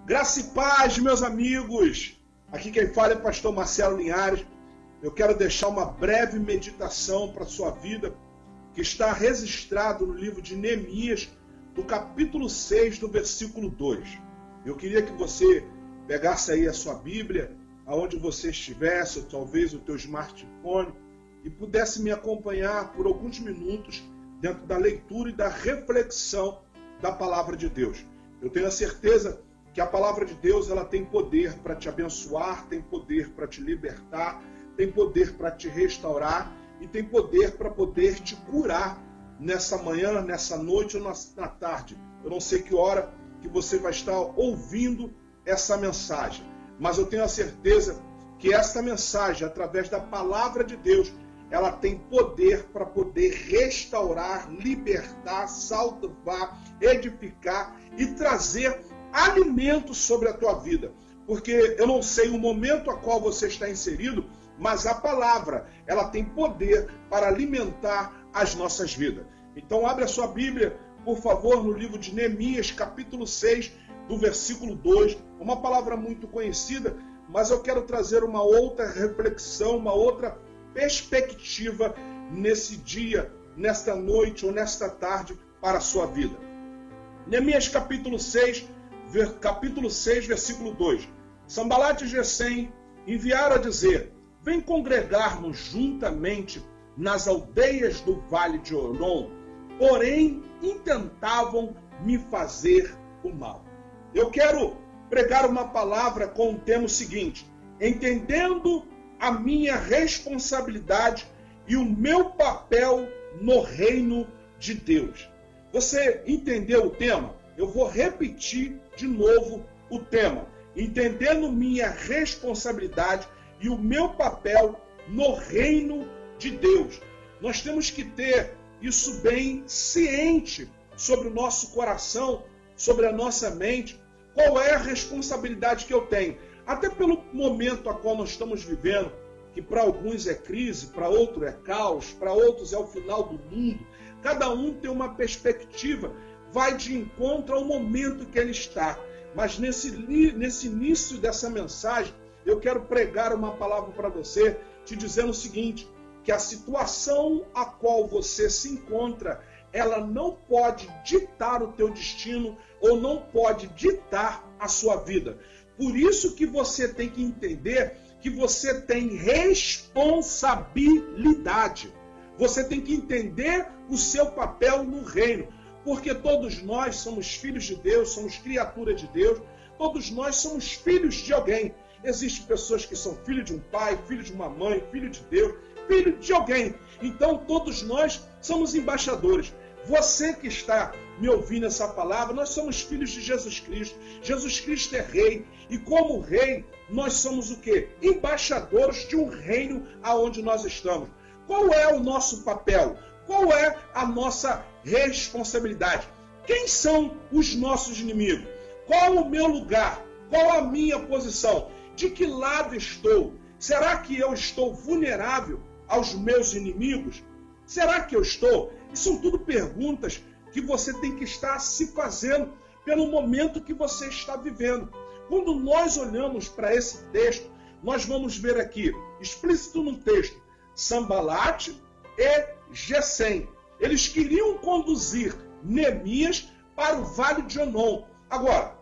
Graça e paz, meus amigos. Aqui quem fala é o pastor Marcelo Linhares. Eu quero deixar uma breve meditação para a sua vida, que está registrado no livro de Neemias, do capítulo 6, do versículo 2. Eu queria que você pegasse aí a sua Bíblia, aonde você estivesse, ou talvez o teu smartphone, e pudesse me acompanhar por alguns minutos dentro da leitura e da reflexão da palavra de Deus. Eu tenho a certeza que a palavra de Deus ela tem poder para te abençoar, tem poder para te libertar, tem poder para te restaurar e tem poder para poder te curar nessa manhã, nessa noite ou na tarde. Eu não sei que hora que você vai estar ouvindo essa mensagem, mas eu tenho a certeza que essa mensagem, através da palavra de Deus, ela tem poder para poder restaurar, libertar, salvar, edificar e trazer alimento sobre a tua vida. Porque eu não sei o momento a qual você está inserido, mas a palavra, ela tem poder para alimentar as nossas vidas. Então abre a sua Bíblia, por favor, no livro de Neemias, capítulo 6, do versículo 2. Uma palavra muito conhecida, mas eu quero trazer uma outra reflexão, uma outra perspectiva nesse dia, nesta noite ou nesta tarde para a sua vida. Neemias capítulo 6, versículo 2. Sanbalate e Gesem enviaram a dizer: vem congregar-nos juntamente nas aldeias do vale de Onom, porém intentavam me fazer o mal. Eu quero pregar uma palavra com o tema seguinte: entendendo a minha responsabilidade e o meu papel no reino de Deus. Você entendeu o tema? Eu vou repetir de novo o tema. Entendendo minha responsabilidade e o meu papel no reino de Deus. Nós temos que ter isso bem ciente sobre o nosso coração, sobre a nossa mente. Qual é a responsabilidade que eu tenho? Até pelo momento a qual nós estamos vivendo, que para alguns é crise, para outros é caos, para outros é o final do mundo. Cada um tem uma perspectiva, vai de encontro ao momento que ele está. Mas nesse início dessa mensagem, eu quero pregar uma palavra para você, te dizendo o seguinte, que a situação a qual você se encontra, ela não pode ditar o teu destino ou não pode ditar a sua vida. Por isso que você tem que entender que você tem responsabilidade. Você tem que entender o seu papel no reino. Porque todos nós somos filhos de Deus, somos criaturas de Deus, todos nós somos filhos de alguém. Existem pessoas que são filhos de um pai, filho de uma mãe, filho de Deus, filho de alguém. Então todos nós somos embaixadores. Você que está me ouvindo essa palavra, nós somos filhos de Jesus Cristo. Jesus Cristo é rei. E como rei, nós somos o quê? Embaixadores de um reino aonde nós estamos. Qual é o nosso papel? Qual é a nossa responsabilidade? Quem são os nossos inimigos? Qual o meu lugar? Qual a minha posição? De que lado estou? Será que eu estou vulnerável aos meus inimigos? Será que eu estou? Isso são tudo perguntas que você tem que estar se fazendo pelo momento que você está vivendo. Quando nós olhamos para esse texto, nós vamos ver aqui, explícito no texto, Sanbalate e Gesem. Eles queriam conduzir Neemias para o vale de Onom. Agora,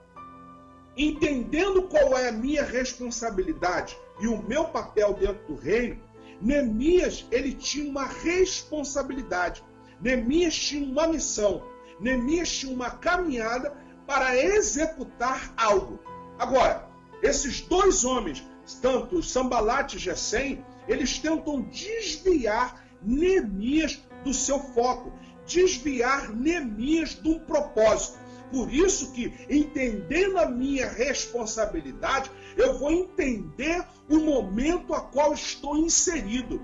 entendendo qual é a minha responsabilidade e o meu papel dentro do reino, Neemias, ele tinha uma responsabilidade. Neemias tinha uma missão. Neemias tinha uma caminhada para executar algo. Agora, esses dois homens, tanto Sanbalate e Gesem, eles tentam desviar Neemias do seu foco, desviar Neemias de um propósito. Por isso que, entendendo a minha responsabilidade, eu vou entender o momento a qual estou inserido.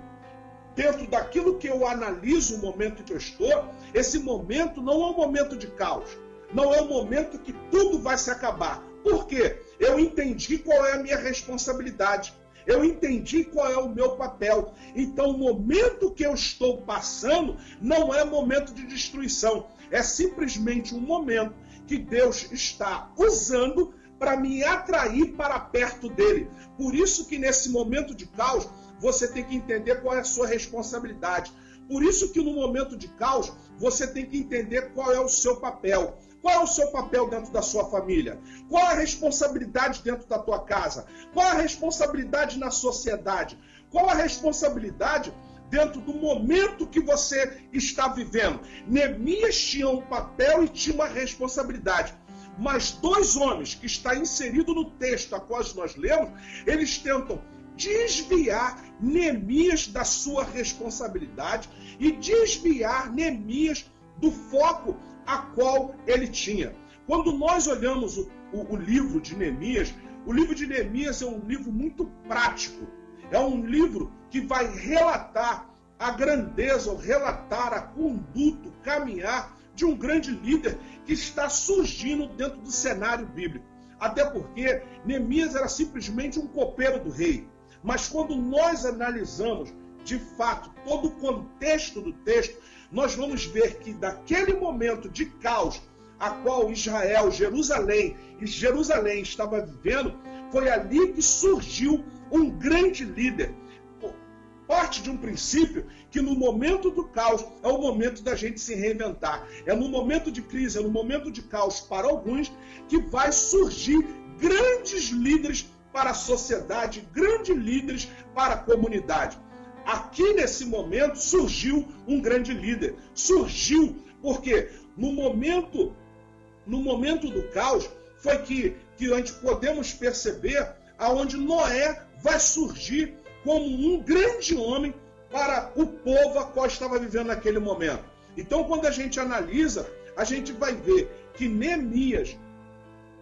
Dentro daquilo que eu analiso o momento que eu estou, esse momento não é um momento de caos. Não é um momento que tudo vai se acabar. Por quê? Eu entendi qual é a minha responsabilidade. Eu entendi qual é o meu papel. Então, o momento que eu estou passando não é momento de destruição. É simplesmente um momento que Deus está usando para me atrair para perto dele. Por isso que nesse momento de caos, você tem que entender qual é a sua responsabilidade. Por isso que no momento de caos, você tem que entender qual é o seu papel. Qual é o seu papel dentro da sua família? Qual a responsabilidade dentro da tua casa? Qual a responsabilidade na sociedade? Qual a responsabilidade dentro do momento que você está vivendo? Neemias tinha um papel e tinha uma responsabilidade. Mas dois homens que está inserido no texto a qual nós lemos, eles tentam desviar Neemias da sua responsabilidade e desviar Neemias do foco a qual ele tinha. Quando nós olhamos o livro de Neemias, o livro de Neemias é um livro muito prático. É um livro que vai relatar a grandeza, ou relatar a conduta, o caminhar de um grande líder que está surgindo dentro do cenário bíblico. Até porque Neemias era simplesmente um copeiro do rei. Mas quando nós analisamos, de fato, todo o contexto do texto, nós vamos ver que daquele momento de caos a qual Israel, Jerusalém estava vivendo, foi ali que surgiu um grande líder. Parte de um princípio que no momento do caos é o momento da gente se reinventar. É no momento de crise, é no momento de caos para alguns que vai surgir grandes líderes para a sociedade, grandes líderes para a comunidade. Aqui nesse momento surgiu um grande líder. Surgiu porque no momento do caos foi que a gente podemos perceber aonde Noé vai surgir como um grande homem para o povo a qual estava vivendo naquele momento. Então, quando a gente analisa, a gente vai ver que Neemias,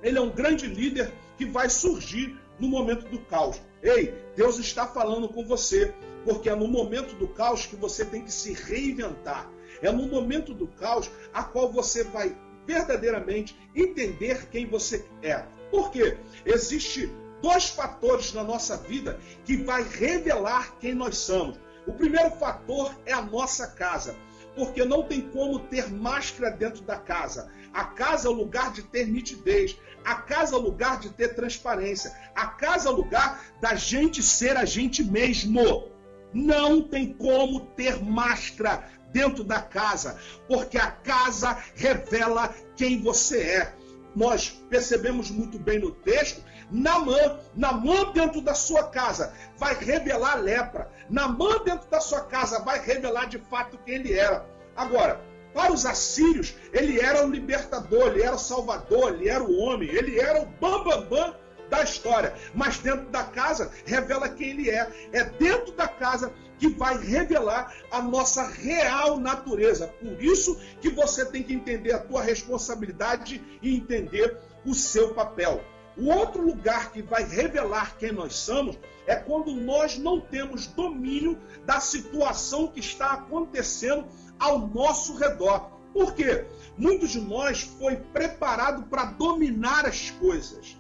ele é um grande líder que vai surgir no momento do caos. Ei, Deus está falando com você, porque é no momento do caos que você tem que se reinventar. É no momento do caos a qual você vai verdadeiramente entender quem você é. Por quê? Existem dois fatores na nossa vida que vai revelar quem nós somos. O primeiro fator é a nossa casa, porque não tem como ter máscara dentro da casa. A casa é o lugar de ter nitidez, a casa é o lugar de ter transparência, a casa é o lugar da gente ser a gente mesmo. Não tem como ter máscara dentro da casa, porque a casa revela quem você é. Nós percebemos muito bem no texto, Naamã dentro da sua casa vai revelar a lepra. Naamã dentro da sua casa vai revelar de fato quem ele era. Agora, para os assírios, ele era o libertador, ele era o salvador, ele era o homem, ele era o bambambam da história. Mas dentro da casa revela quem ele é. É dentro da casa que vai revelar a nossa real natureza. Por isso que você tem que entender a tua responsabilidade e entender o seu papel. O outro lugar que vai revelar quem nós somos é quando nós não temos domínio da situação que está acontecendo ao nosso redor. Por quê? Muitos de nós foi preparado para dominar as coisas.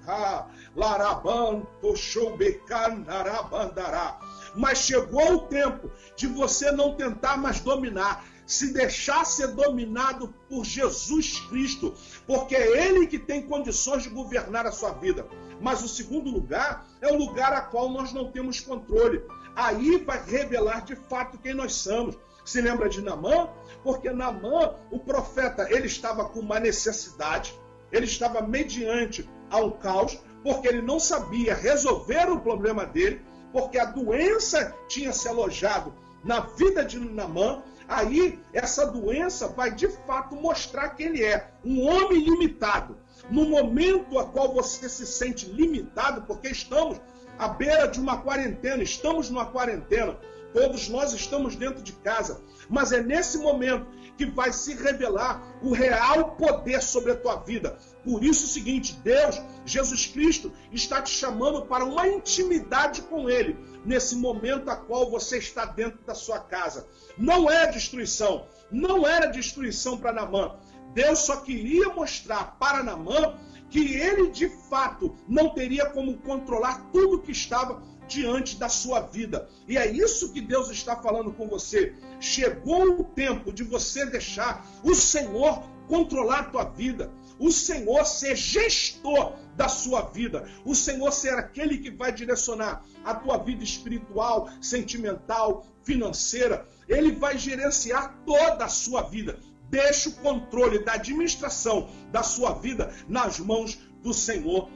Mas chegou o tempo de você não tentar mais dominar, se deixar ser dominado por Jesus Cristo, porque é Ele que tem condições de governar a sua vida. Mas o segundo lugar é o lugar a qual nós não temos controle. Aí vai revelar de fato quem nós somos. Se lembra de Naamã? Porque Naamã, o profeta, ele estava com uma necessidade, ele estava mediante a um caos, porque ele não sabia resolver o problema dele, porque a doença tinha se alojado na vida de Naamã. Aí essa doença vai de fato mostrar quem ele é, um homem limitado. No momento a qual você se sente limitado, porque estamos à beira de uma quarentena, estamos numa quarentena, todos nós estamos dentro de casa, mas é nesse momento que vai se revelar o real poder sobre a tua vida. Por isso é o seguinte, Deus, Jesus Cristo, está te chamando para uma intimidade com Ele, nesse momento a qual você está dentro da sua casa. Não é destruição, não era destruição para Naamã. Deus só queria mostrar para Naamã que ele de fato não teria como controlar tudo que estava diante da sua vida. E é isso que Deus está falando com você. Chegou o tempo de você deixar o Senhor controlar a tua vida. o Senhor ser gestor da sua vida, o Senhor ser aquele que vai direcionar a tua vida espiritual, sentimental, financeira. Ele vai gerenciar toda a sua vida. Deixa o controle da administração da sua vida nas mãos do Senhor.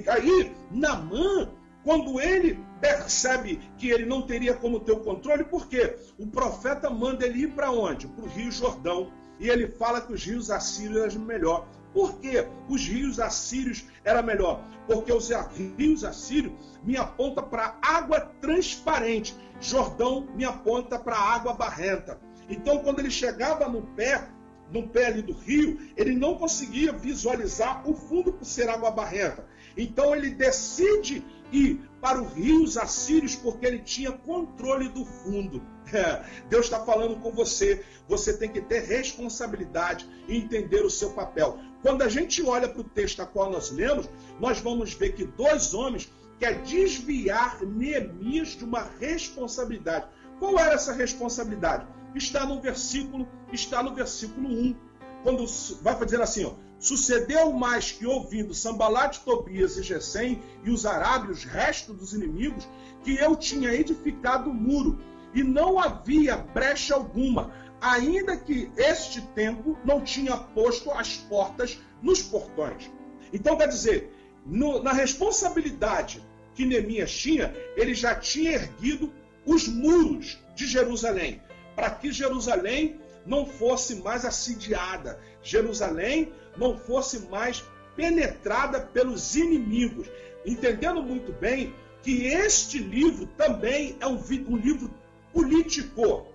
Aí, Naamã, quando ele percebe que ele não teria como ter o controle, por quê? O profeta manda ele ir para onde? Para o Rio Jordão. E ele fala que os rios assírios eram melhor. Por que os rios assírios eram melhor? Porque os rios assírios me apontam para água transparente. Jordão me aponta para água barrenta. Então, quando ele chegava no pé ali do rio, ele não conseguia visualizar o fundo por ser água barrenta. Então, ele decide ir para os rios assírios porque ele tinha controle do fundo. Deus está falando com você. Você tem que ter responsabilidade e entender o seu papel. Quando a gente olha para o texto a qual nós lemos, nós vamos ver que dois homens querem desviar Neemias de uma responsabilidade. Qual era essa responsabilidade? Está no versículo 1, quando vai dizer assim, ó, sucedeu mais que ouvindo Sambalate, Tobias e Gesem e os arábios, os restos dos inimigos, que eu tinha edificado o muro, e não havia brecha alguma, ainda que este tempo não tinha posto as portas nos portões. Então, quer dizer, na responsabilidade que Neemias tinha, ele já tinha erguido os muros de Jerusalém, para que Jerusalém não fosse mais assediada, Jerusalém não fosse mais penetrada pelos inimigos. Entendendo muito bem que este livro também é um livro político.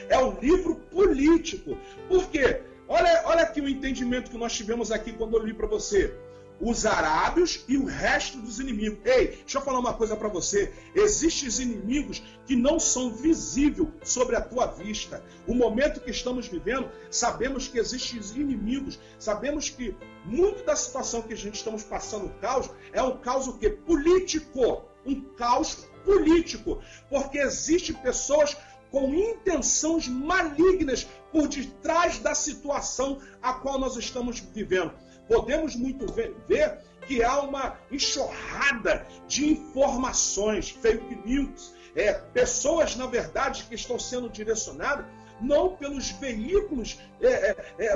É um livro político. Por quê? Olha aqui o entendimento que nós tivemos aqui quando eu li para você. Os arábios e o resto dos inimigos. Ei, deixa eu falar uma coisa para você. Existem inimigos que não são visíveis sobre a tua vista. O momento que estamos vivendo, sabemos que existem inimigos. Sabemos que muito da situação que a gente estamos passando, caos, é um caos o quê? Político. Um caos político. Porque existem pessoas com intenções malignas por detrás da situação a qual nós estamos vivendo. Podemos muito ver que há uma enxurrada de informações, fake news, pessoas, na verdade, que estão sendo direcionadas não pelos veículos,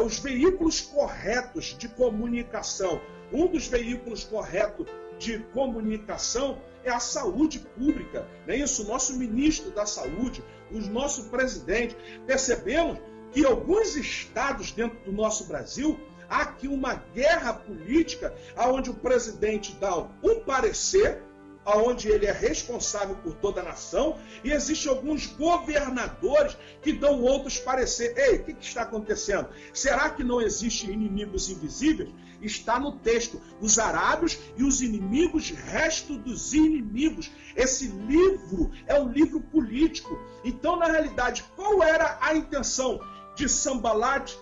os veículos corretos de comunicação. Um dos veículos corretos de comunicação é a saúde pública, não é isso? O nosso ministro da saúde, o nosso presidente. Percebemos que alguns estados dentro do nosso Brasil, há aqui uma guerra política onde o presidente dá um parecer, onde ele é responsável por toda a nação, e existem alguns governadores que dão outros pareceres. Ei, o que está acontecendo? Será que não existem inimigos invisíveis? Está no texto, os arábios e os inimigos, resto dos inimigos. Esse livro é um livro político. Então, na realidade, qual era a intenção de Sambalate,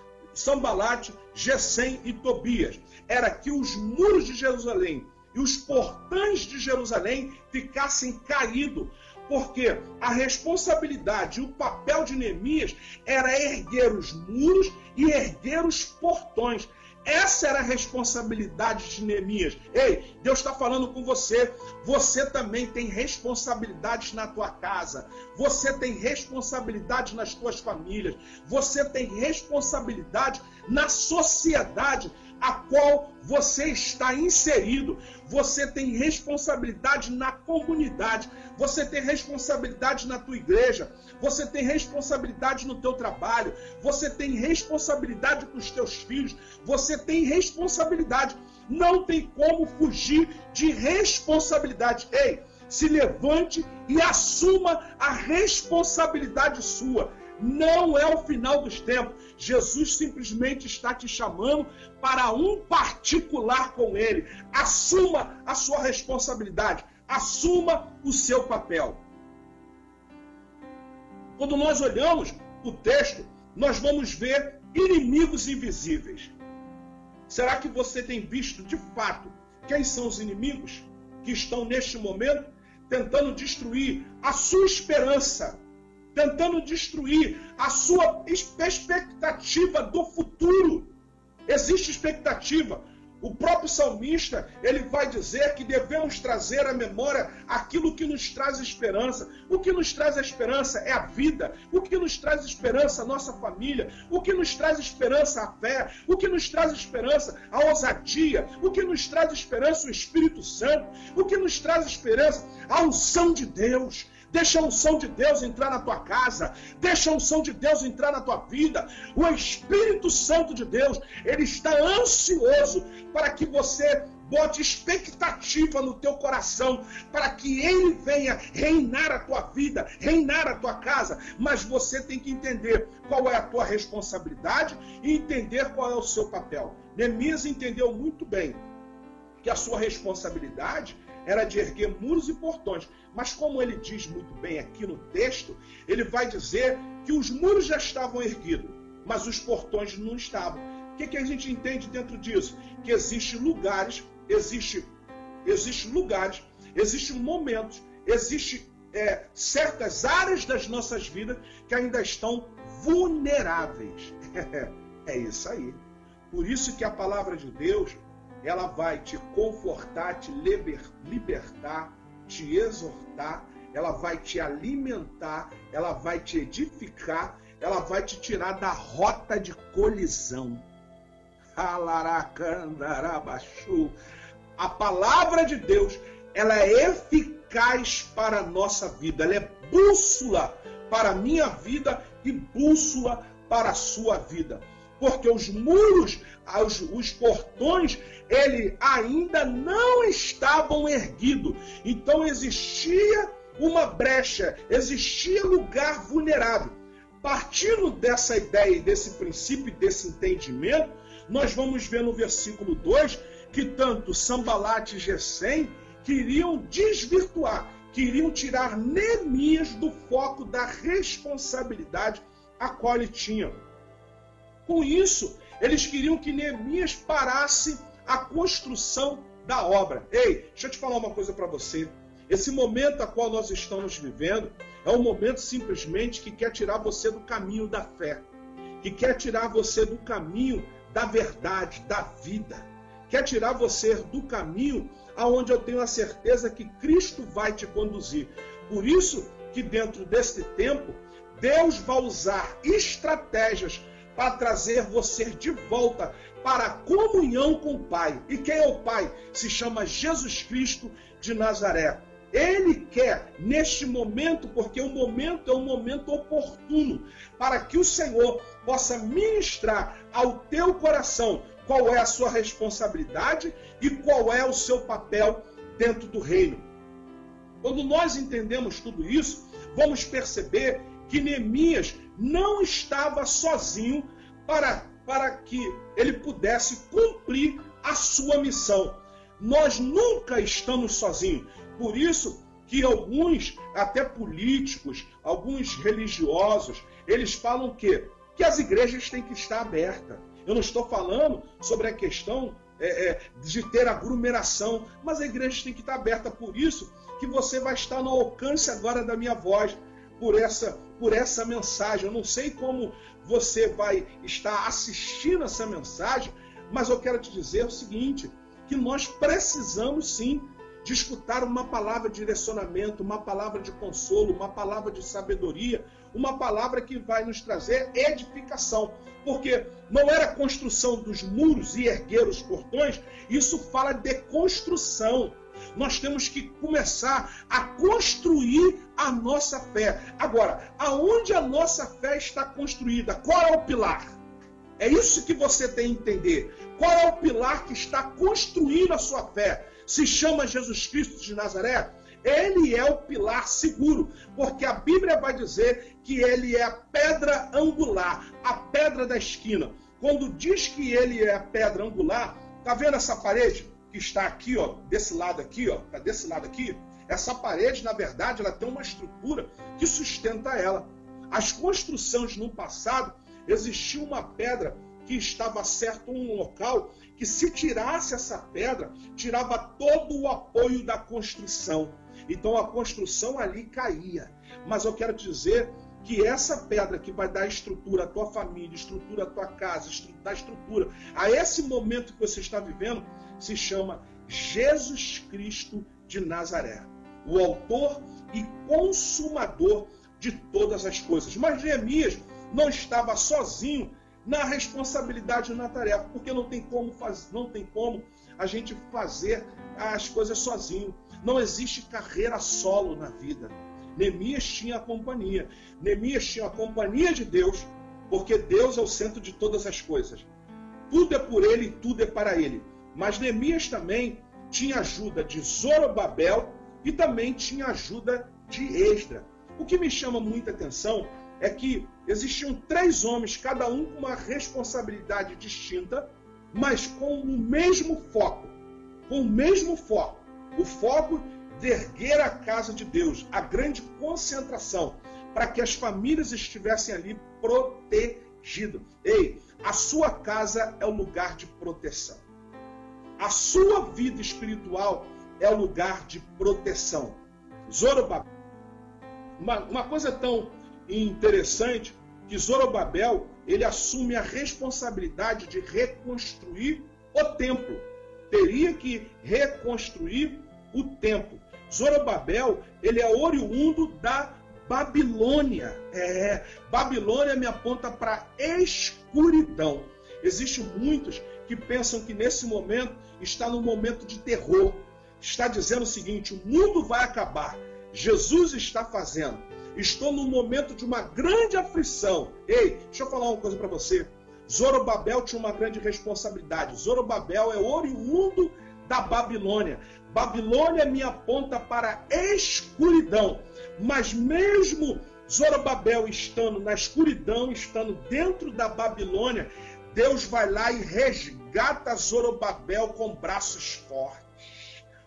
Gesem e Tobias? Era que os muros de Jerusalém e os portões de Jerusalém ficassem caídos, porque a responsabilidade e o papel de Neemias era erguer os muros e erguer os portões. Essa era a responsabilidade de Neemias. Ei, Deus está falando com você. Você também tem responsabilidades na tua casa. Você tem responsabilidade nas tuas famílias. Você tem responsabilidade na sociedade a qual você está inserido. Você tem responsabilidade na comunidade. Você tem responsabilidade na tua igreja. Você tem responsabilidade no teu trabalho. Você tem responsabilidade com os teus filhos. Você tem responsabilidade. Não tem como fugir de responsabilidade. Ei, se levante e assuma a responsabilidade sua. Não é o final dos tempos. Jesus simplesmente está te chamando para um particular com Ele. Assuma a sua responsabilidade. Assuma o seu papel. Quando nós olhamos o texto, nós vamos ver inimigos invisíveis. Será que você tem visto de fato quem são os inimigos que estão neste momento tentando destruir a sua esperança, tentando destruir a sua expectativa do futuro? Existe expectativa. O próprio salmista, ele vai dizer que devemos trazer à memória aquilo que nos traz esperança. O que nos traz a esperança é a vida. O que nos traz esperança a nossa família. O que nos traz esperança a fé. O que nos traz esperança a ousadia. O que nos traz esperança o Espírito Santo. O que nos traz esperança a unção de Deus. Deixa a unção de Deus entrar na tua casa. Deixa a unção de Deus entrar na tua vida. O Espírito Santo de Deus, ele está ansioso para que você bote expectativa no teu coração, para que ele venha reinar a tua vida, reinar a tua casa. Mas você tem que entender qual é a tua responsabilidade e entender qual é o seu papel. Neemias entendeu muito bem que a sua responsabilidade era de erguer muros e portões. Mas como ele diz muito bem aqui no texto, ele vai dizer que os muros já estavam erguidos, mas os portões não estavam. O que a gente entende dentro disso? Que existem lugares, existem momentos, existem certas áreas das nossas vidas que ainda estão vulneráveis. É isso aí. Por isso que a palavra de Deus, ela vai te confortar, te libertar, te exortar, ela vai te alimentar, ela vai te edificar, ela vai te tirar da rota de colisão. A palavra de Deus, ela é eficaz para a nossa vida, ela é bússola para a minha vida e bússola para a sua vida. Porque os muros, os portões, ele ainda não estavam erguidos. Então existia uma brecha, existia lugar vulnerável. Partindo dessa ideia, desse princípio, desse entendimento, nós vamos ver no versículo 2 que tanto Sambalat e Gesem queriam desvirtuar, queriam tirar Neemias do foco da responsabilidade a qual ele tinha. Com isso, eles queriam que Neemias parasse a construção da obra. Ei, deixa eu te falar uma coisa para você. Esse momento a qual nós estamos vivendo é um momento simplesmente que quer tirar você do caminho da fé, que quer tirar você do caminho da verdade, da vida, quer tirar você do caminho aonde eu tenho a certeza que Cristo vai te conduzir. Por isso que dentro desse tempo, Deus vai usar estratégias para trazer você de volta para a comunhão com o Pai. E quem é o Pai? Se chama Jesus Cristo de Nazaré. Ele quer, neste momento, porque o momento é um momento oportuno, para que o Senhor possa ministrar ao teu coração qual é a sua responsabilidade e qual é o seu papel dentro do reino. Quando nós entendemos tudo isso, vamos perceber que Neemias não estava sozinho para que ele pudesse cumprir a sua missão. Nós nunca estamos sozinhos. Por isso que alguns, até políticos, alguns religiosos, eles falam que as igrejas têm que estar abertas. Eu não estou falando sobre a questão de ter aglomeração, mas a igreja tem que estar aberta. Por isso que você vai estar no alcance agora da minha voz, por essa mensagem. Eu não sei como você vai estar assistindo essa mensagem, mas eu quero te dizer o seguinte, que nós precisamos sim de escutar uma palavra de direcionamento, uma palavra de consolo, uma palavra de sabedoria, uma palavra que vai nos trazer edificação. Porque não era a construção dos muros e erguer os portões, isso fala de construção. Nós temos que começar a construir a nossa fé. Agora, aonde a nossa fé está construída? Qual é o pilar? É isso que você tem que entender. Qual é o pilar que está construindo a sua fé? Se chama Jesus Cristo de Nazaré? Ele é o pilar seguro, porque a Bíblia vai dizer que ele é a pedra angular, a pedra da esquina. Quando diz que ele é a pedra angular, tá vendo essa parede que está aqui, ó, desse lado aqui, ó, tá desse lado aqui? Essa parede, na verdade, ela tem uma estrutura que sustenta ela. As construções no passado, existia uma pedra que estava certo em um local que, se tirasse essa pedra, tirava todo o apoio da construção. Então a construção ali caía. Mas eu quero te dizer que essa pedra que vai dar estrutura à tua família, estrutura à tua casa, dar estrutura a esse momento que você está vivendo, se chama Jesus Cristo de Nazaré, o autor e consumador de todas as coisas. Mas Neemias não estava sozinho na responsabilidade e na tarefa, porque não tem como a gente fazer as coisas sozinho. Não existe carreira solo na vida. Neemias tinha a companhia. Neemias tinha a companhia de Deus, porque Deus é o centro de todas as coisas. Tudo é por ele e tudo é para ele. Mas Neemias também tinha ajuda de Zorobabel e também tinha ajuda de Esdra. O que me chama muita atenção é que existiam 3 homens, cada um com uma responsabilidade distinta, mas com o mesmo foco. Com o mesmo foco. O foco de erguer a casa de Deus, a grande concentração, para que as famílias estivessem ali protegidas. Ei, a sua casa é o lugar de proteção. A sua vida espiritual é o lugar de proteção. Zorobabel, uma coisa tão interessante, que Zorobabel, ele assume a responsabilidade de reconstruir o templo. Teria que reconstruir o templo. Zorobabel, ele é oriundo da Babilônia. Babilônia me aponta para escuridão. Existem muitos que pensam que nesse momento está num momento de terror. Está dizendo o seguinte: o mundo vai acabar. Jesus está fazendo. Estou num momento de uma grande aflição. Ei, deixa eu falar uma coisa para você. Zorobabel tinha uma grande responsabilidade. Zorobabel é oriundo da Babilônia. Babilônia me aponta para a escuridão. Mas mesmo Zorobabel estando na escuridão, estando dentro da Babilônia, Deus vai lá e resgata Zorobabel com braços fortes.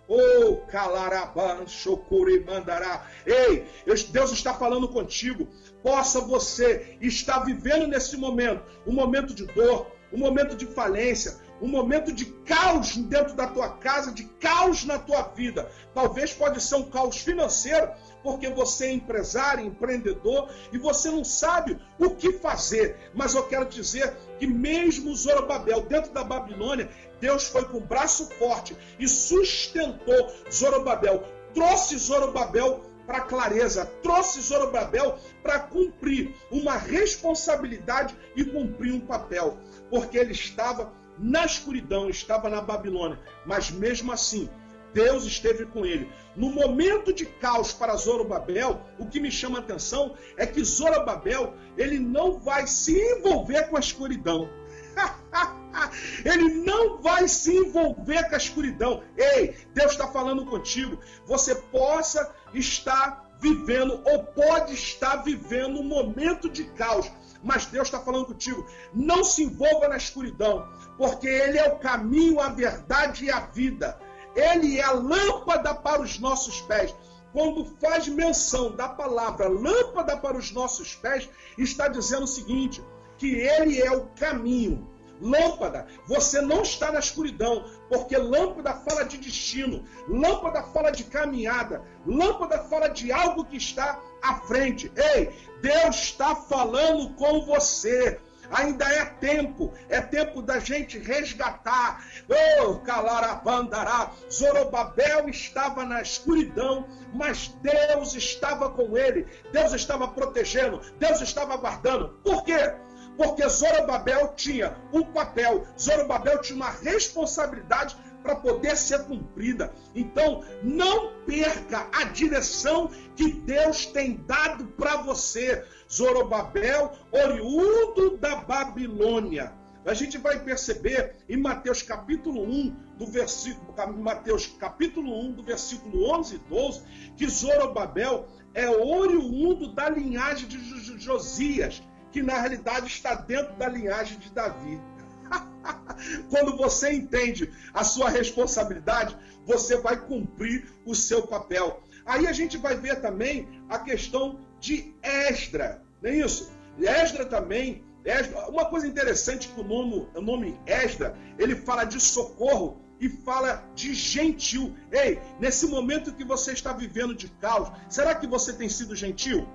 Oh, calaraban, chocuri, mandará. Ei, Deus está falando contigo. Possa você estar vivendo nesse momento, um momento de dor, um momento de falência, um momento de caos dentro da tua casa, de caos na tua vida. Talvez pode ser um caos financeiro, porque você é empresário, empreendedor, e você não sabe o que fazer. Mas eu quero dizer que mesmo Zorobabel, dentro da Babilônia, Deus foi com o braço forte e sustentou Zorobabel, trouxe Zorobabel para a clareza, trouxe Zorobabel para cumprir uma responsabilidade e cumprir um papel, porque ele estava na escuridão, estava na Babilônia, mas mesmo assim, Deus esteve com ele. No momento de caos para Zorobabel, o que me chama a atenção é que Zorobabel, ele não vai se envolver com a escuridão. Ele não vai se envolver com a escuridão. Ei, Deus está falando contigo. Você possa estar vivendo ou pode estar vivendo um momento de caos, mas Deus está falando contigo. Não se envolva na escuridão, porque Ele é o caminho, a verdade e a vida. Ele é a lâmpada para os nossos pés. Quando faz menção da palavra lâmpada para os nossos pés, está dizendo o seguinte, que Ele é o caminho. Lâmpada, você não está na escuridão, porque lâmpada fala de destino, lâmpada fala de caminhada, lâmpada fala de algo que está à frente. Ei, Deus está falando com você. Ainda é tempo da gente resgatar. Oh, calarabandará. Zorobabel estava na escuridão, mas Deus estava com ele, Deus estava protegendo, Deus estava guardando. Por quê? Porque Zorobabel tinha um papel, Zorobabel tinha uma responsabilidade para poder ser cumprida. Então, não perca a direção que Deus tem dado para você. Zorobabel, oriundo da Babilônia. A gente vai perceber em Mateus capítulo 1, do versículo 11 e 12, que Zorobabel é oriundo da linhagem de Josias, que na realidade está dentro da linhagem de Davi. Quando você entende a sua responsabilidade, você vai cumprir o seu papel. Aí a gente vai ver também a questão de Esdra, não é isso? Esdra também, uma coisa interessante que o nome Esdra, ele fala de socorro e fala de gentil. Ei, nesse momento que você está vivendo de caos, será que você tem sido gentil?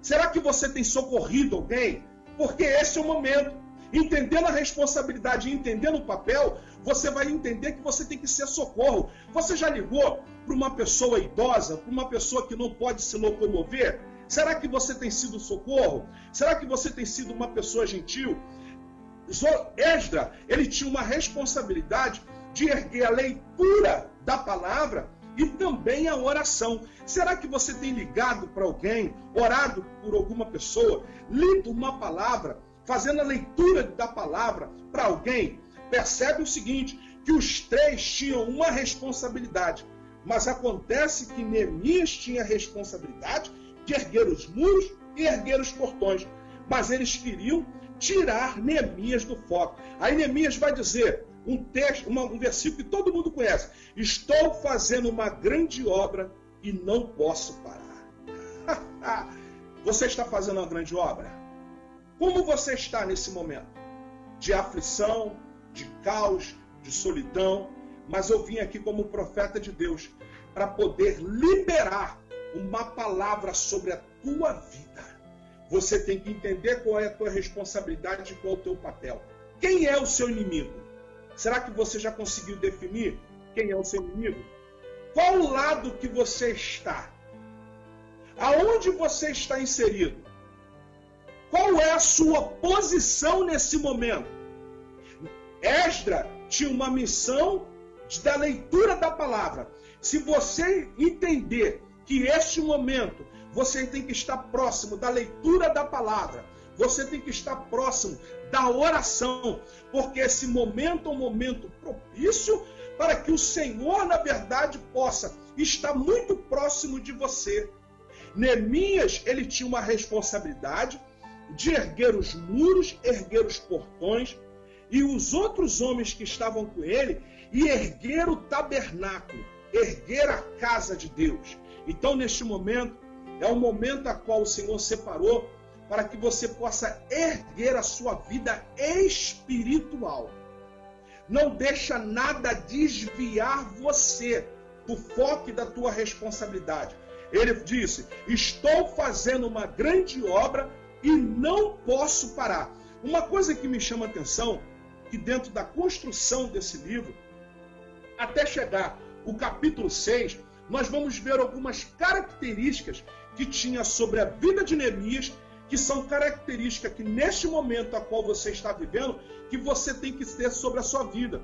Será que você tem socorrido alguém? Porque esse é o momento. Entendendo a responsabilidade e entendendo o papel, você vai entender que você tem que ser socorro. Você já ligou para uma pessoa idosa, para uma pessoa que não pode se locomover? Será que você tem sido socorro? Será que você tem sido uma pessoa gentil? Esdras, ele tinha uma responsabilidade de erguer a leitura da palavra e também a oração. Será que você tem ligado para alguém, orado por alguma pessoa, lido uma palavra, fazendo a leitura da palavra para alguém? Percebe o seguinte, que os três tinham uma responsabilidade, mas acontece que Neemias tinha a responsabilidade de erguer os muros e erguer os portões, mas eles queriam tirar Neemias do foco. Aí Neemias vai dizer um versículo que todo mundo conhece: estou fazendo uma grande obra e não posso parar. Você está fazendo uma grande obra? Como você está nesse momento? De aflição, de caos, de solidão. Mas eu vim aqui como profeta de Deus para poder liberar uma palavra sobre a tua vida. Você tem que entender qual é a tua responsabilidade e qual é o teu papel. Quem é o seu inimigo? Será que você já conseguiu definir quem é o seu inimigo? Qual lado que você está? Aonde você está inserido? Qual é a sua posição nesse momento? Esdras tinha uma missão da leitura da palavra. Se você entender que este momento você tem que estar próximo da leitura da palavra, você tem que estar próximo da oração, porque esse momento é um momento propício para que o Senhor, na verdade, possa estar muito próximo de você. Neemias, ele tinha uma responsabilidade de erguer os muros, erguer os portões, e os outros homens que estavam com ele, e erguer o tabernáculo, erguer a casa de Deus. Então, neste momento, é o momento a qual o Senhor separou para que você possa erguer a sua vida espiritual. Não deixa nada desviar você do foco da tua responsabilidade. Ele disse: estou fazendo uma grande obra e não posso parar. Uma coisa que me chama a atenção, que dentro da construção desse livro, até chegar o capítulo 6, nós vamos ver algumas características que tinha sobre a vida de Neemias, que são características que neste momento a qual você está vivendo, que você tem que ter sobre a sua vida.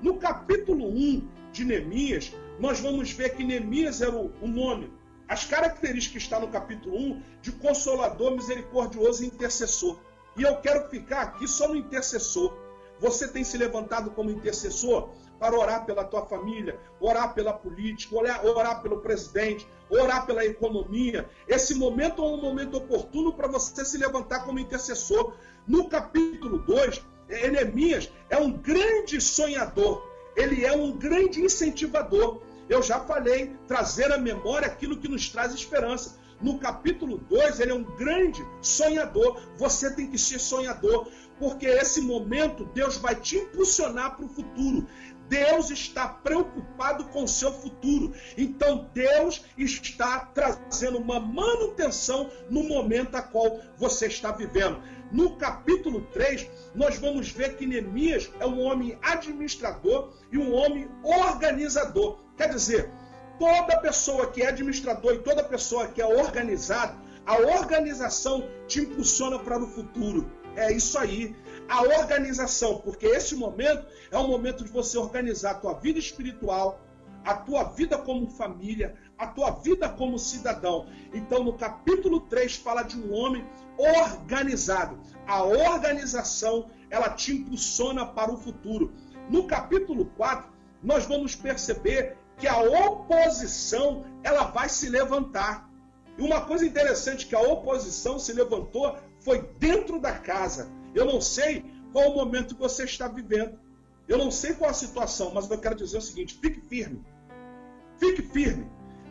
No capítulo 1 de Neemias, nós vamos ver que Neemias era o nome. As características que estão no capítulo 1 de consolador, misericordioso e intercessor. E eu quero ficar aqui só no intercessor. Você tem se levantado como intercessor para orar pela tua família, orar pela política, orar pelo presidente, orar pela economia. Esse momento é um momento oportuno para você se levantar como intercessor. No capítulo 2, Neemias é um grande sonhador, ele é um grande incentivador. Eu já falei, trazer à memória aquilo que nos traz esperança. No capítulo 2, ele é um grande sonhador. Você tem que ser sonhador, porque esse momento Deus vai te impulsionar para o futuro. Deus está preocupado com o seu futuro. Então Deus está trazendo uma manutenção no momento a qual você está vivendo. No capítulo 3, nós vamos ver que Neemias é um homem administrador e um homem organizador. Quer dizer, toda pessoa que é administrador e toda pessoa que é organizada, a organização te impulsiona para o futuro. É isso aí, a organização, porque esse momento é um momento de você organizar a tua vida espiritual, a tua vida como família, a tua vida como cidadão. Então, no capítulo 3, fala de um homem organizado. A organização, ela te impulsiona para o futuro. No capítulo 4, nós vamos perceber que a oposição, ela vai se levantar. E uma coisa interessante, que a oposição se levantou foi dentro da casa. Eu não sei qual o momento que você está vivendo. Eu não sei qual a situação, mas eu quero dizer o seguinte: fique firme. Fique firme.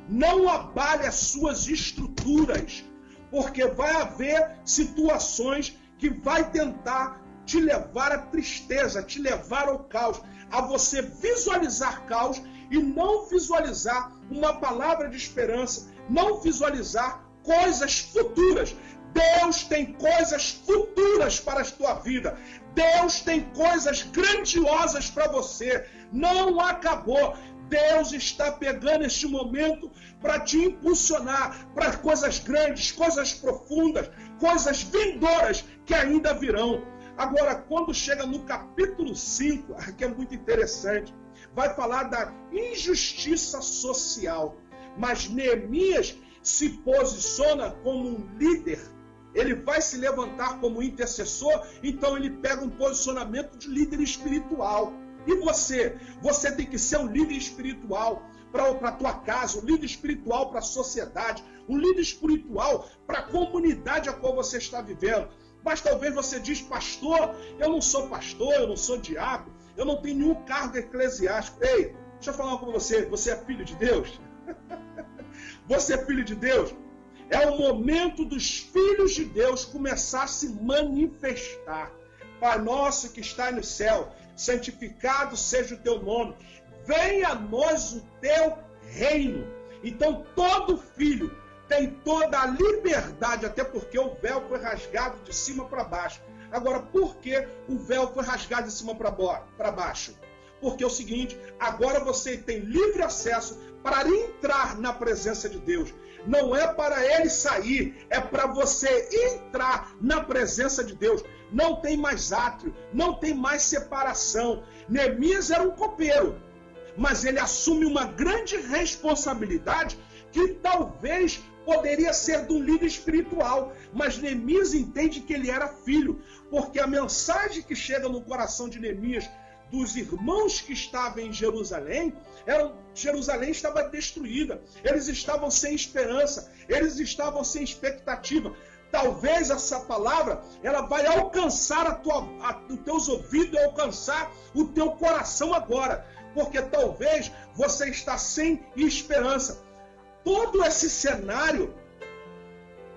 Não abale as suas estruturas, porque vai haver situações que vai tentar te levar à tristeza, te levar ao caos, a você visualizar caos e não visualizar uma palavra de esperança, não visualizar coisas futuras. Deus tem coisas futuras para a tua vida. Deus tem coisas grandiosas para você. Não acabou. Deus está pegando este momento para te impulsionar para coisas grandes, coisas profundas, coisas vindouras que ainda virão. Agora, quando chega no capítulo 5, que é muito interessante, vai falar da injustiça social. Mas Neemias se posiciona como um líder. Ele vai se levantar como intercessor, então ele pega um posicionamento de líder espiritual. E você? Você tem que ser um líder espiritual para a tua casa, um líder espiritual para a sociedade, um líder espiritual para a comunidade a qual você está vivendo. Mas talvez você diz, pastor, eu não sou diácono, eu não tenho nenhum cargo eclesiástico. Ei, deixa eu falar com você, você é filho de Deus? Você é filho de Deus? É o momento dos filhos de Deus começar a se manifestar. Pai nosso que está no céu, santificado seja o teu nome. Venha a nós o teu reino. Então todo filho tem toda a liberdade, até porque o véu foi rasgado de cima para baixo. Agora, por que o véu foi rasgado de cima para baixo? Porque é o seguinte, agora você tem livre acesso para entrar na presença de Deus. Não é para ele sair, é para você entrar na presença de Deus. Não tem mais átrio, não tem mais separação. Neemias era um copeiro, mas ele assume uma grande responsabilidade que talvez poderia ser do líder espiritual, mas Neemias entende que ele era filho, porque a mensagem que chega no coração de Neemias dos irmãos que estavam em Jerusalém, Jerusalém estava destruída, eles estavam sem esperança, eles estavam sem expectativa. Talvez essa palavra ela vai alcançar os teus ouvidos, alcançar o teu coração agora, porque talvez você está sem esperança. Todo esse cenário,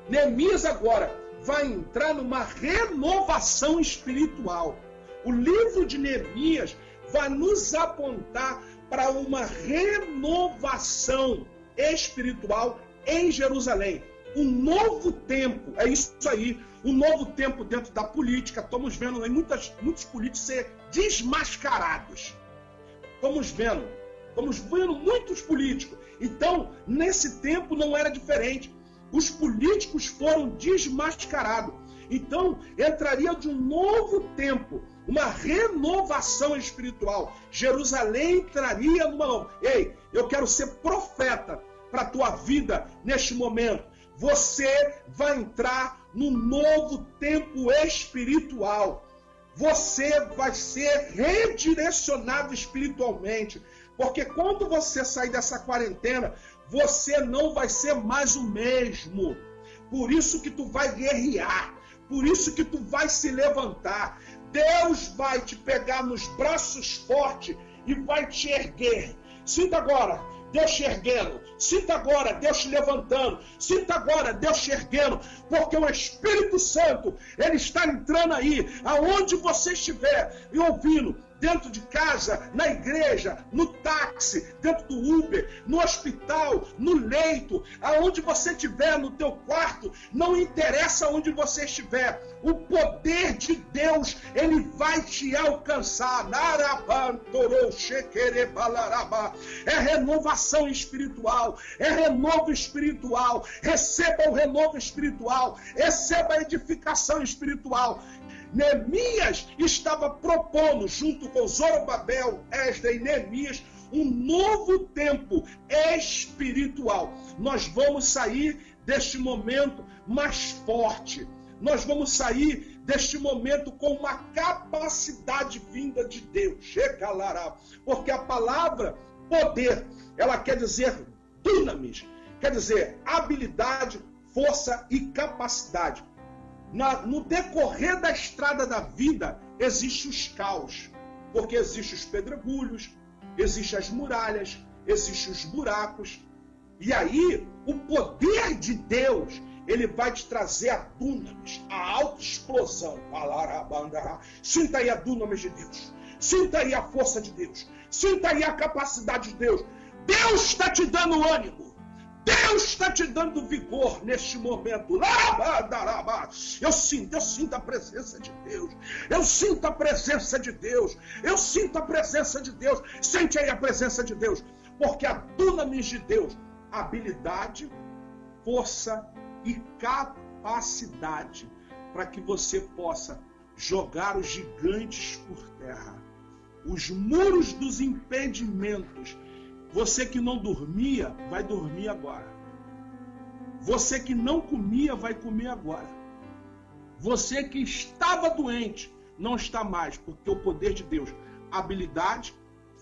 Neemias agora vai entrar numa renovação espiritual. O livro de Neemias vai nos apontar para uma renovação espiritual em Jerusalém. Um novo tempo, é isso aí, um novo tempo dentro da política. Estamos vendo aí muitos políticos ser desmascarados. Estamos vendo muitos políticos. Então, nesse tempo não era diferente. Os políticos foram desmascarados. Então, entraria de um novo tempo, uma renovação espiritual. Jerusalém entraria numa nova. Ei, eu quero ser profeta para a tua vida neste momento. Você vai entrar num novo tempo espiritual. Você vai ser redirecionado espiritualmente. Porque quando você sair dessa quarentena, você não vai ser mais o mesmo. Por isso que tu vai guerrear. Por isso que tu vai se levantar. Deus vai te pegar nos braços fortes e vai te erguer. Sinta agora Deus te erguendo. Sinta agora Deus te levantando. Sinta agora Deus te erguendo. Porque o Espírito Santo, ele está entrando aí, aonde você estiver e ouvindo. Dentro de casa, na igreja, no táxi, dentro do Uber, no hospital, no leito, aonde você estiver, no teu quarto, não interessa onde você estiver, o poder de Deus, ele vai te alcançar. É renovação espiritual, é renovo espiritual. Receba o renovo espiritual, receba a edificação espiritual. Neemias estava propondo, junto com Zorobabel, Esdras e Neemias, um novo tempo espiritual. Nós vamos sair deste momento mais forte. Nós vamos sair deste momento com uma capacidade vinda de Deus. Chega lá, porque a palavra poder, ela quer dizer dunamis, quer dizer habilidade, força e capacidade. No decorrer da estrada da vida, existem os caos, porque existem os pedregulhos, existem as muralhas, existem os buracos. E aí, o poder de Deus, ele vai te trazer a dunamis, a autoexplosão. Sinta aí a dunamis de Deus, sinta aí a força de Deus, sinta aí a capacidade de Deus. Deus está te dando ânimo, Deus está te dando vigor neste momento. Eu sinto a presença de Deus. Eu sinto a presença de Deus. Eu sinto a presença de Deus. Sente aí a presença de Deus. Porque a dunamis de Deus, habilidade, força e capacidade para que você possa jogar os gigantes por terra. Os muros dos impedimentos. Você que não dormia, vai dormir agora. Você que não comia, vai comer agora. Você que estava doente, não está mais, porque o poder de Deus, habilidade,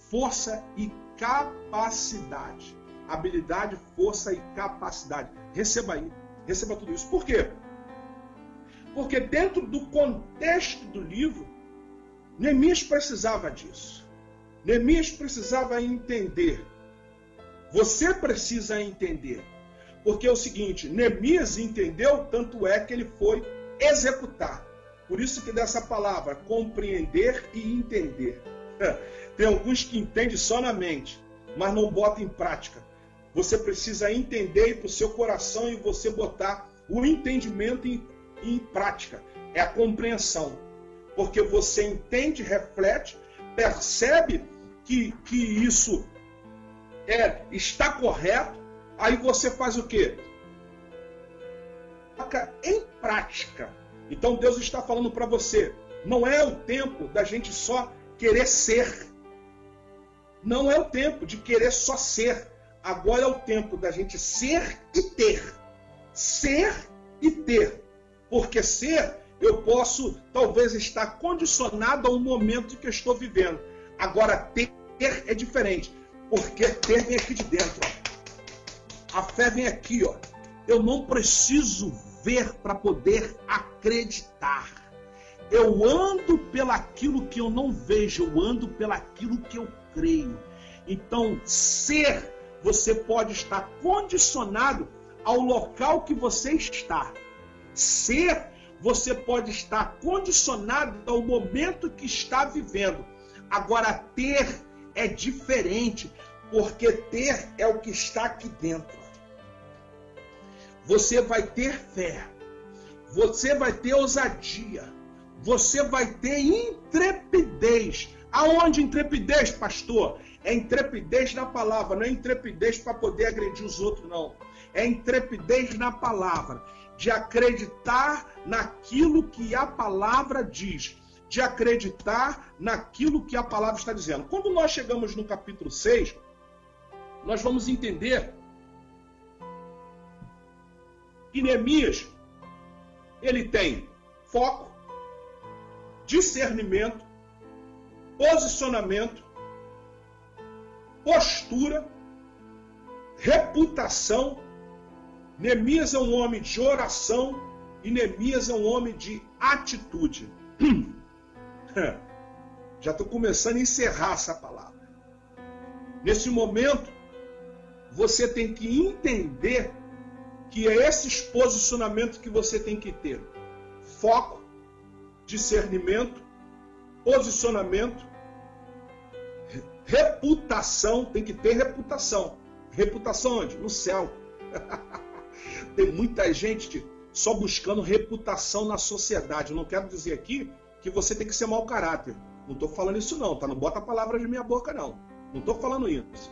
força e capacidade. Habilidade, força e capacidade. Receba aí, receba tudo isso. Por quê? Porque dentro do contexto do livro, Neemias precisava disso. Neemias precisava entender. Você precisa entender. Porque é o seguinte, Neemias entendeu, tanto é que ele foi executar. Por isso que dessa palavra, compreender e entender. Tem alguns que entendem só na mente, mas não botam em prática. Você precisa entender e para o seu coração e você botar o entendimento em prática. É a compreensão. Porque você entende, reflete, percebe que isso está correto, aí você faz o quê? Coloca em prática. Então Deus está falando para você, não é o tempo da gente só querer ser. Não é o tempo de querer só ser. Agora é o tempo da gente ser e ter. Ser e ter. Porque ser, eu posso talvez estar condicionado a um momento que eu estou vivendo. Agora ter é diferente. Porque ter vem aqui de dentro. Ó. A fé vem aqui, ó. Eu não preciso ver para poder acreditar. Eu ando pelaquilo que eu não vejo, eu ando pelaquilo que eu creio. Então, ser, você pode estar condicionado ao local que você está. Ser, você pode estar condicionado ao momento que está vivendo. Agora, ter é diferente, porque ter é o que está aqui dentro. Você vai ter fé, você vai ter ousadia, você vai ter intrepidez. Aonde intrepidez, pastor? É intrepidez na palavra, não é intrepidez para poder agredir os outros, não. É intrepidez na palavra, de acreditar naquilo que a palavra diz, de acreditar naquilo que a palavra está dizendo. Quando nós chegamos no capítulo 6, nós vamos entender que Neemias, ele tem foco, discernimento, posicionamento, postura, reputação. Neemias é um homem de oração e Neemias é um homem de atitude. Já estou começando a encerrar essa palavra. Nesse momento, você tem que entender que é esses posicionamentos que você tem que ter. Foco, discernimento, posicionamento, reputação. Tem que ter reputação. Reputação onde? No céu. Tem muita gente só buscando reputação na sociedade. Eu não quero dizer aqui que você tem que ser mau caráter. Não estou falando isso não, tá? Não bota a palavra de minha boca não. Não estou falando isso.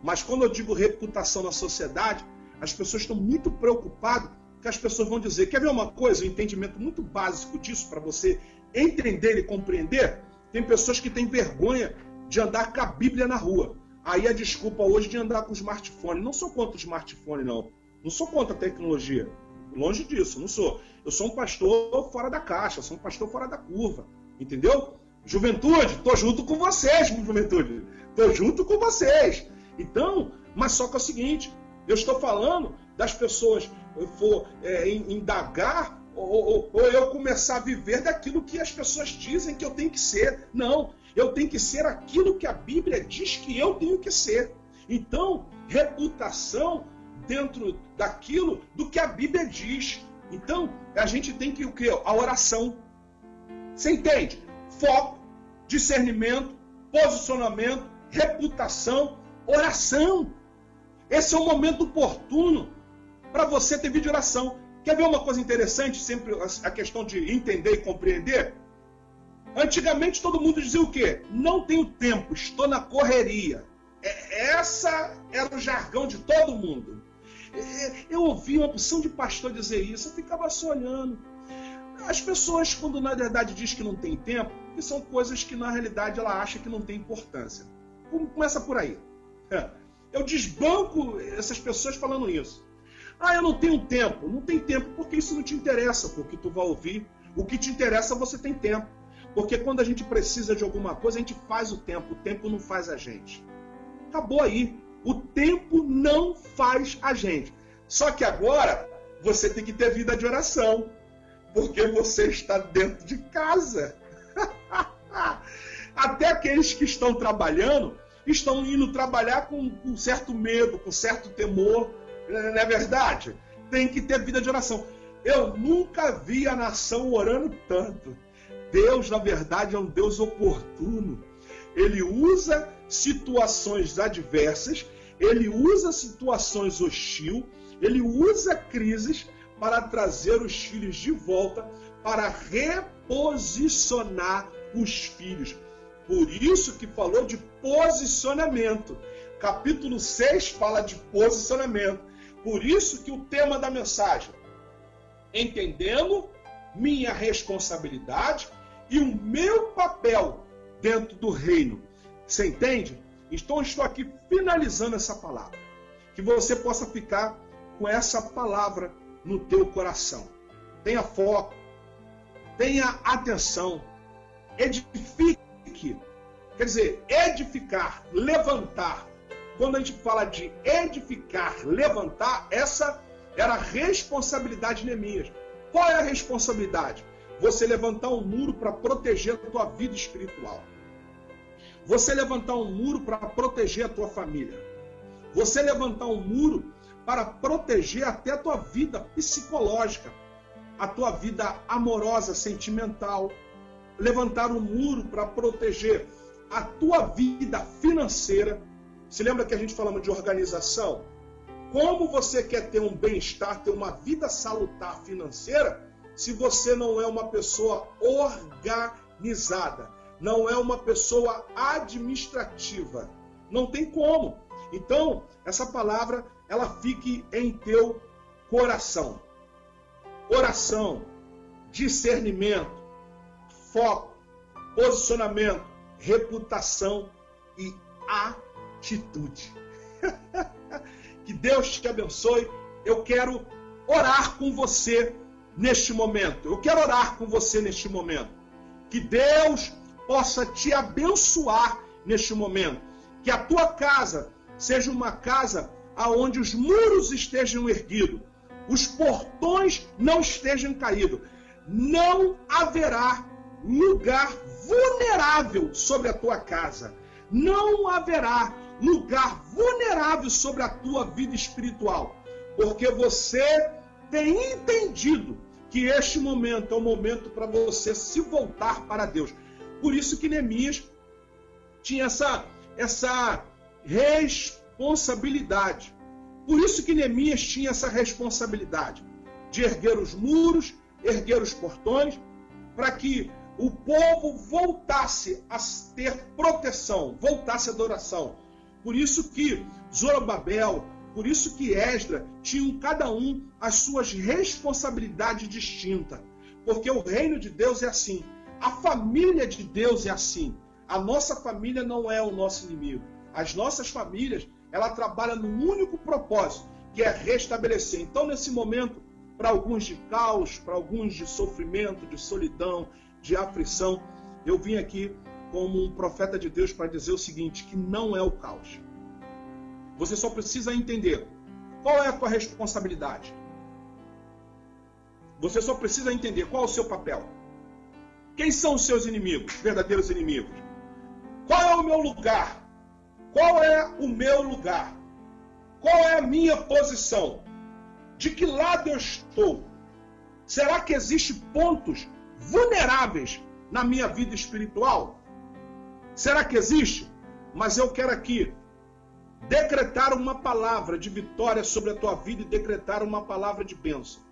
Mas quando eu digo reputação na sociedade, as pessoas estão muito preocupadas que as pessoas vão dizer. Quer ver uma coisa? Um entendimento muito básico disso para você entender e compreender? Tem pessoas que têm vergonha de andar com a Bíblia na rua. Aí a desculpa hoje de andar com o smartphone. Não sou contra o smartphone, não. Não sou contra a tecnologia. Longe disso, não sou. Eu sou um pastor fora da caixa, sou um pastor fora da curva. Entendeu? Juventude, estou junto com vocês, juventude. Estou junto com vocês. Então, mas só que é o seguinte, eu estou falando das pessoas indagar ou eu começar a viver daquilo que as pessoas dizem que eu tenho que ser. Não, eu tenho que ser aquilo que a Bíblia diz que eu tenho que ser. Então, reputação dentro daquilo do que a Bíblia diz. Então, a gente tem que o quê? A oração. Você entende? Foco, discernimento, posicionamento, reputação, oração. Esse é o momento oportuno para você ter vida de oração. Quer ver uma coisa interessante? Sempre a questão de entender e compreender. Antigamente todo mundo dizia o quê? Não tenho tempo, estou na correria. Essa era o jargão de todo mundo. Eu ouvi uma opção de pastor dizer isso, eu ficava só olhando. As pessoas, quando na verdade diz que não tem tempo, que são coisas que na realidade ela acha que não tem importância. Começa por aí. Eu desbanco essas pessoas falando isso. Eu não tenho tempo. Não tem tempo porque isso não te interessa, porque tu vai ouvir. O que te interessa, você tem tempo. Porque quando a gente precisa de alguma coisa, a gente faz o tempo não faz a gente. Acabou aí. O tempo não faz a gente. Só que agora, você tem que ter vida de oração. Porque você está dentro de casa. Até aqueles que estão trabalhando, estão indo trabalhar com certo medo, com certo temor. Não é verdade? Tem que ter vida de oração. Eu nunca vi a nação orando tanto. Deus, na verdade, é um Deus oportuno. Ele usa situações adversas, ele usa situações hostis, ele usa crises para trazer os filhos de volta, para reposicionar os filhos. Por isso que falou de posicionamento. Capítulo 6 fala de posicionamento. Por isso que o tema da mensagem, entendendo minha responsabilidade e o meu papel dentro do reino. Você entende? Então estou aqui finalizando essa palavra. Que você possa ficar com essa palavra no teu coração. Tenha foco, tenha atenção, edifique. Quer dizer, edificar, levantar. Quando a gente fala de edificar, levantar, essa era a responsabilidade de Neemias. Qual é a responsabilidade? Você levantar um muro para proteger a tua vida espiritual. Você levantar um muro para proteger a tua família. Você levantar um muro para proteger até a tua vida psicológica, a tua vida amorosa, sentimental. Levantar um muro para proteger a tua vida financeira. Se lembra que a gente falamos de organização? Como você quer ter um bem-estar, ter uma vida salutar financeira, se você não é uma pessoa organizada, não é uma pessoa administrativa? Não tem como. Então, essa palavra, ela fique em teu coração. Oração, discernimento, foco, posicionamento, reputação e atitude. Que Deus te abençoe. Eu quero orar com você neste momento. Eu quero orar com você neste momento. Que Deus possa te abençoar neste momento. Que a tua casa seja uma casa onde os muros estejam erguidos, os portões não estejam caídos. Não haverá lugar vulnerável sobre a tua casa. Não haverá lugar vulnerável sobre a tua vida espiritual. Porque você tem entendido que este momento é o momento para você se voltar para Deus. Por isso que Neemias tinha essa responsabilidade. Por isso que Neemias tinha essa responsabilidade de erguer os muros, erguer os portões, para que o povo voltasse a ter proteção, voltasse a adoração. Por isso que Zorobabel, por isso que Esdras tinham cada um as suas responsabilidades distintas. Porque o reino de Deus é assim. A família de Deus é assim. A nossa família não é o nosso inimigo. As nossas famílias, ela trabalha num único propósito, que é restabelecer. Então, nesse momento, para alguns de caos, para alguns de sofrimento, de solidão, de aflição, eu vim aqui como um profeta de Deus para dizer o seguinte, que não é o caos. Você só precisa entender qual é a tua responsabilidade. Você só precisa entender qual é o seu papel. Quem são os seus inimigos, verdadeiros inimigos? Qual é o meu lugar? Qual é o meu lugar? Qual é a minha posição? De que lado eu estou? Será que existem pontos vulneráveis na minha vida espiritual? Será que existe? Mas eu quero aqui decretar uma palavra de vitória sobre a tua vida e decretar uma palavra de bênção.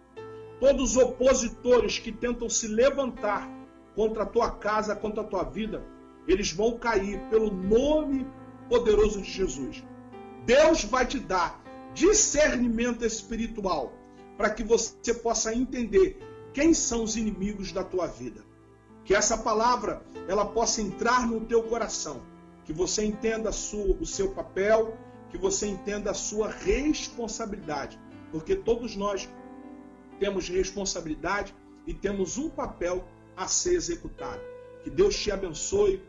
Todos os opositores que tentam se levantar contra a tua casa, contra a tua vida, eles vão cair pelo nome poderoso de Jesus. Deus vai te dar discernimento espiritual para que você possa entender quem são os inimigos da tua vida. Que essa palavra ela possa entrar no teu coração, que você entenda o seu papel, que você entenda a sua responsabilidade, porque todos nós temos responsabilidade e temos um papel a ser executado. Que Deus te abençoe,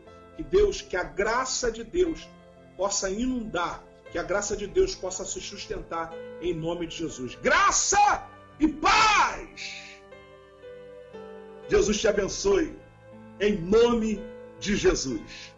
que a graça de Deus possa inundar, que a graça de Deus possa se sustentar em nome de Jesus. Graça e paz! Jesus te abençoe em nome de Jesus.